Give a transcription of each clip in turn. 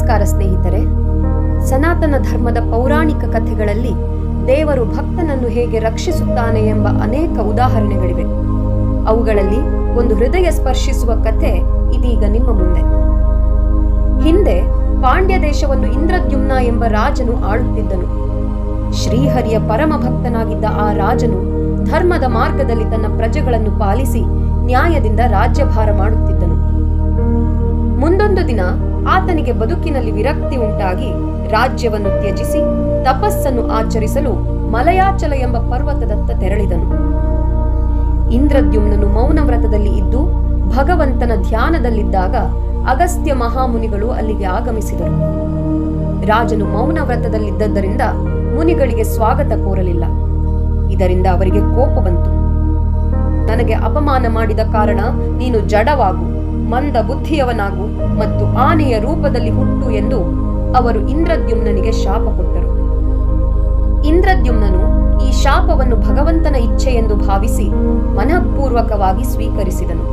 ನಮಸ್ಕಾರ ಸ್ನೇಹಿತರೆ. ಸನಾತನ ಧರ್ಮದ ಪೌರಾಣಿಕ ಕಥೆಗಳಲ್ಲಿ ದೇವರು ಭಕ್ತನನ್ನು ಹೇಗೆ ರಕ್ಷಿಸುತ್ತಾನೆ ಎಂಬ ಅನೇಕ ಉದಾಹರಣೆಗಳಿವೆ. ಅವುಗಳಲ್ಲಿ ಒಂದು ಹೃದಯ ಸ್ಪರ್ಶಿಸುವ ಕಥೆ ಇದೀಗ ನಿಮ್ಮ ಮುಂದೆ. ಹಿಂದೆ ಪಾಂಡ್ಯ ದೇಶವನ್ನು ಇಂದ್ರದ್ಯುಮ್ನ ಎಂಬ ರಾಜನು ಆಳುತ್ತಿದ್ದನು. ಶ್ರೀಹರಿಯ ಪರಮ ಭಕ್ತನಾಗಿದ್ದ ಆ ರಾಜನು ಧರ್ಮದ ಮಾರ್ಗದಲ್ಲಿ ತನ್ನ ಪ್ರಜೆಗಳನ್ನು ಪಾಲಿಸಿ ನ್ಯಾಯದಿಂದ ರಾಜ್ಯಭಾರ ಮಾಡುತ್ತಿದ್ದನು. ಮುಂದೊಂದು ದಿನ ಆತನಿಗೆ ಬದುಕಿನಲ್ಲಿ ವಿರಕ್ತಿ ಉಂಟಾಗಿ ರಾಜ್ಯವನ್ನು ತ್ಯಜಿಸಿ ತಪಸ್ಸನ್ನು ಆಚರಿಸಲು ಮಲಯಾಚಲ ಎಂಬ ಪರ್ವತದತ್ತ ತೆರಳಿದನು. ಇಂದ್ರದ್ಯುಮ್ನನು ಮೌನ ವ್ರತದಲ್ಲಿ ಇದ್ದು ಭಗವಂತನ ಧ್ಯಾನದಲ್ಲಿದ್ದಾಗ ಅಗಸ್ತ್ಯ ಮಹಾಮುನಿಗಳು ಅಲ್ಲಿಗೆ ಆಗಮಿಸಿದರು. ರಾಜನು ಮೌನ ವ್ರತದಲ್ಲಿದ್ದರಿಂದ ಮುನಿಗಳಿಗೆ ಸ್ವಾಗತ ಕೋರಲಿಲ್ಲ. ಇದರಿಂದ ಅವರಿಗೆ ಕೋಪ ಬಂತು. ನನಗೆ ಅಪಮಾನ ಮಾಡಿದ ಕಾರಣ ನೀನು ಜಡವಾಗು, ಮಂದ ಬುದ್ಧಿಯವನಾಗು ಮತ್ತು ಆನೆಯ ರೂಪದಲ್ಲಿ ಹುಟ್ಟು ಎಂದು ಅವರು ಇಂದ್ರದ್ಯುಮ್ನನಿಗೆ ಶಾಪ ಕೊಟ್ಟರು. ಇಂದ್ರದ್ಯುಮ್ನನು ಈ ಶಾಪವನ್ನು ಭಗವಂತನ ಇಚ್ಛೆ ಎಂದು ಭಾವಿಸಿ ಮನಃಪೂರ್ವಕವಾಗಿ ಸ್ವೀಕರಿಸಿದನು.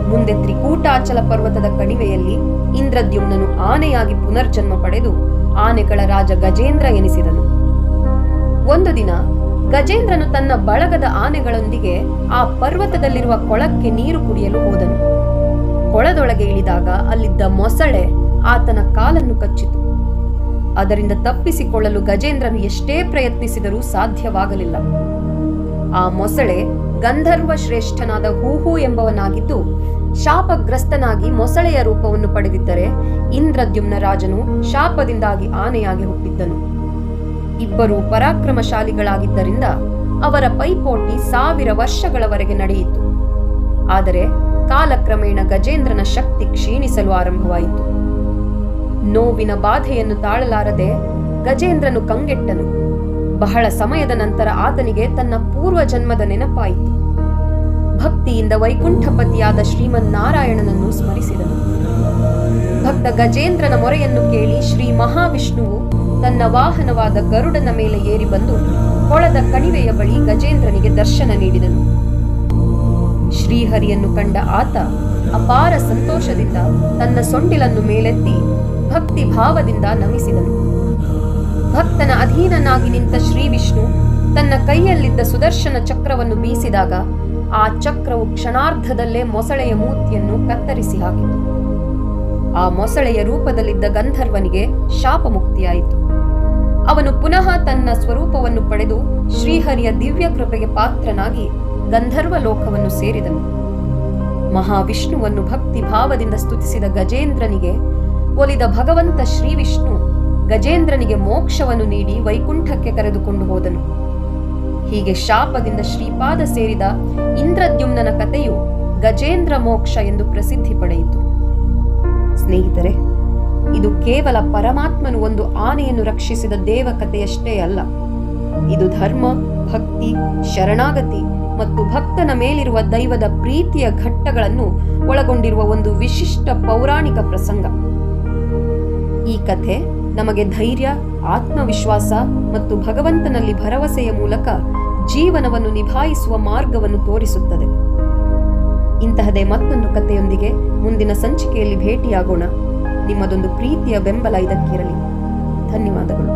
ಮುಂದೆ ತ್ರಿಕೂಟಾಚಲ ಪರ್ವತದ ಕಣಿವೆಯಲ್ಲಿ ಇಂದ್ರದ್ಯುಮ್ನನು ಆನೆಯಾಗಿ ಪುನರ್ಜನ್ಮ ಪಡೆದು ಆನೆಗಳ ರಾಜ ಗಜೇಂದ್ರ ಎನಿಸಿದನು. ಒಂದು ದಿನ ಗಜೇಂದ್ರನು ತನ್ನ ಬಳಗದ ಆನೆಗಳೊಂದಿಗೆ ಆ ಪರ್ವತದಲ್ಲಿರುವ ಕೊಳಕ್ಕೆ ನೀರು ಕುಡಿಯಲು ಹೋದನು. ಕೊಳದೊಳಗೆ ಇಳಿದಾಗ ಅಲ್ಲಿದ್ದ ಮೊಸಳೆ ಆತನ ಕಾಲನ್ನು ಕಚ್ಚಿತು. ಅದರಿಂದ ತಪ್ಪಿಸಿಕೊಳ್ಳಲು ಗಜೇಂದ್ರನು ಎಷ್ಟೇ ಪ್ರಯತ್ನಿಸಿದರೂ ಸಾಧ್ಯವಾಗಲಿಲ್ಲ. ಆ ಮೊಸಳೆ ಗಂಧರ್ವ ಶ್ರೇಷ್ಠನಾದ ಹೂಹು ಎಂಬವನಾಗಿದ್ದು ಶಾಪಗ್ರಸ್ತನಾಗಿ ಮೊಸಳೆಯ ರೂಪವನ್ನು ಪಡೆದಿದ್ದರೆ ಇಂದ್ರದ್ಯುಮ್ನ ರಾಜನು ಶಾಪದಿಂದಾಗಿ ಆನೆಯಾಗಿ ಹುಟ್ಟಿದ್ದನು. ಇಬ್ಬರು ಪರಾಕ್ರಮಶಾಲಿಗಳಾಗಿದ್ದರಿಂದ ಅವರ ಪೈಪೋಟಿ 1000 ವರ್ಷಗಳವರೆಗೆ ನಡೆಯಿತು. ಆದರೆ ಕಾಲಕ್ರಮೇಣ ಗಜೇಂದ್ರನ ಶಕ್ತಿ ಕ್ಷೀಣಿಸಲು ಆರಂಭವಾಯಿತು. ನೋವಿನ ಬಾಧೆಯನ್ನು ತಾಳಲಾರದೆ ಗಜೇಂದ್ರನು ಕಂಗೆಟ್ಟನು. ಬಹಳ ಸಮಯದ ನಂತರ ಆತನಿಗೆ ತನ್ನ ಪೂರ್ವ ಜನ್ಮದ ನೆನಪಾಯಿತು. ಭಕ್ತಿಯಿಂದ ವೈಕುಂಠಪತಿಯಾದ ಶ್ರೀಮನ್ನಾರಾಯಣನನ್ನು ಸ್ಮರಿಸಿದನು. ಭಕ್ತ ಗಜೇಂದ್ರನ ಮೊರೆಯನ್ನು ಕೇಳಿ ಶ್ರೀ ಮಹಾವಿಷ್ಣುವು ತನ್ನ ವಾಹನವಾದ ಗರುಡನ ಮೇಲೆ ಏರಿ ಬಂದು ಕೊಳದ ಕಣಿವೆಯ ಬಳಿ ಗಜೇಂದ್ರನಿಗೆ ದರ್ಶನ ನೀಡಿದನು. ಶ್ರೀಹರಿಯನ್ನು ಕಂಡ ಆತ ಅಪಾರ ಸಂತೋಷದಿಂದ ತನ್ನ ಸೊಂಡಿಲನ್ನು ಮೇಲೆತ್ತಿ ಭಕ್ತಿ ಭಾವದಿಂದ ನಮಿಸಿದನು. ಭಕ್ತನ ಅಧೀನನಾಗಿ ನಿಂತ ಶ್ರೀ ವಿಷ್ಣು ತನ್ನ ಕೈಯಲ್ಲಿದ್ದ ಸುದರ್ಶನ ಚಕ್ರವನ್ನು ಬೀಸಿದಾಗ ಆ ಚಕ್ರವು ಕ್ಷಣಾರ್ಧದಲ್ಲೇ ಮೊಸಳೆಯ ಮೂತಿಯನ್ನು ಕತ್ತರಿಸಿ ಹಾಕಿತು. ಆ ಮೊಸಳೆಯ ರೂಪದಲ್ಲಿದ್ದ ಗಂಧರ್ವನಿಗೆ ಶಾಪ ಮುಕ್ತಿಯಾಯಿತು. ಅವನು ಪುನಃ ತನ್ನ ಸ್ವರೂಪವನ್ನು ಪಡೆದು ಶ್ರೀಹರಿಯ ದಿವ್ಯ ಕೃಪೆಗೆ ಪಾತ್ರನಾಗಿ ಗಂಧರ್ವ ಲೋಕವನ್ನು ಸೇರಿದನು. ಮಹಾವಿಷ್ಣುವನ್ನು ಭಕ್ತಿ ಭಾವದಿಂದ ಸ್ತುತಿಸಿದ ಗಜೇಂದ್ರನಿಗೆ ಒಲಿದ ಭಗವಂತ ಶ್ರೀ ವಿಷ್ಣು ಗಜೇಂದ್ರನಿಗೆ ಮೋಕ್ಷವನ್ನು ನೀಡಿ ವೈಕುಂಠಕ್ಕೆ ಕರೆದುಕೊಂಡು ಹೋದನು. ಹೀಗೆ ಶಾಪದಿಂದ ಶ್ರೀಪಾದ ಸೇರಿದ ಇಂದ್ರದ್ಯುಮ್ನನ ಕಥೆಯು ಗಜೇಂದ್ರ ಮೋಕ್ಷ ಎಂದು ಪ್ರಸಿದ್ಧಿ ಪಡೆಯಿತು. ಸ್ನೇಹಿತರೆ, ಇದು ಕೇವಲ ಪರಮಾತ್ಮನು ಒಂದು ಆನೆಯನ್ನು ರಕ್ಷಿಸಿದ ದೇವಕಥೆಯಷ್ಟೇ ಅಲ್ಲ. ಇದು ಧರ್ಮ, ಭಕ್ತಿ, ಶರಣಾಗತಿ ಮತ್ತು ಭಕ್ತನ ಮೇಲಿರುವ ದೈವದ ಪ್ರೀತಿಯ ಘಟ್ಟಗಳನ್ನು ಒಳಗೊಂಡಿರುವ ಒಂದು ವಿಶಿಷ್ಟ ಪೌರಾಣಿಕ ಪ್ರಸಂಗ. ಈ ಕಥೆ ನಮಗೆ ಧೈರ್ಯ, ಆತ್ಮವಿಶ್ವಾಸ ಮತ್ತು ಭಗವಂತನಲ್ಲಿ ಭರವಸೆಯ ಮೂಲಕ ಜೀವನವನ್ನು ನಿಭಾಯಿಸುವ ಮಾರ್ಗವನ್ನು ತೋರಿಸುತ್ತದೆ. ಇಂತಹದೇ ಮತ್ತೊಂದು ಕಥೆಯೊಂದಿಗೆ ಮುಂದಿನ ಸಂಚಿಕೆಯಲ್ಲಿ ಭೇಟಿಯಾಗೋಣ. ನಿಮ್ಮದೊಂದು ಪ್ರೀತಿಯ ಬೆಂಬಲ ಇದಕ್ಕಿರಲಿ. ಧನ್ಯವಾದಗಳು.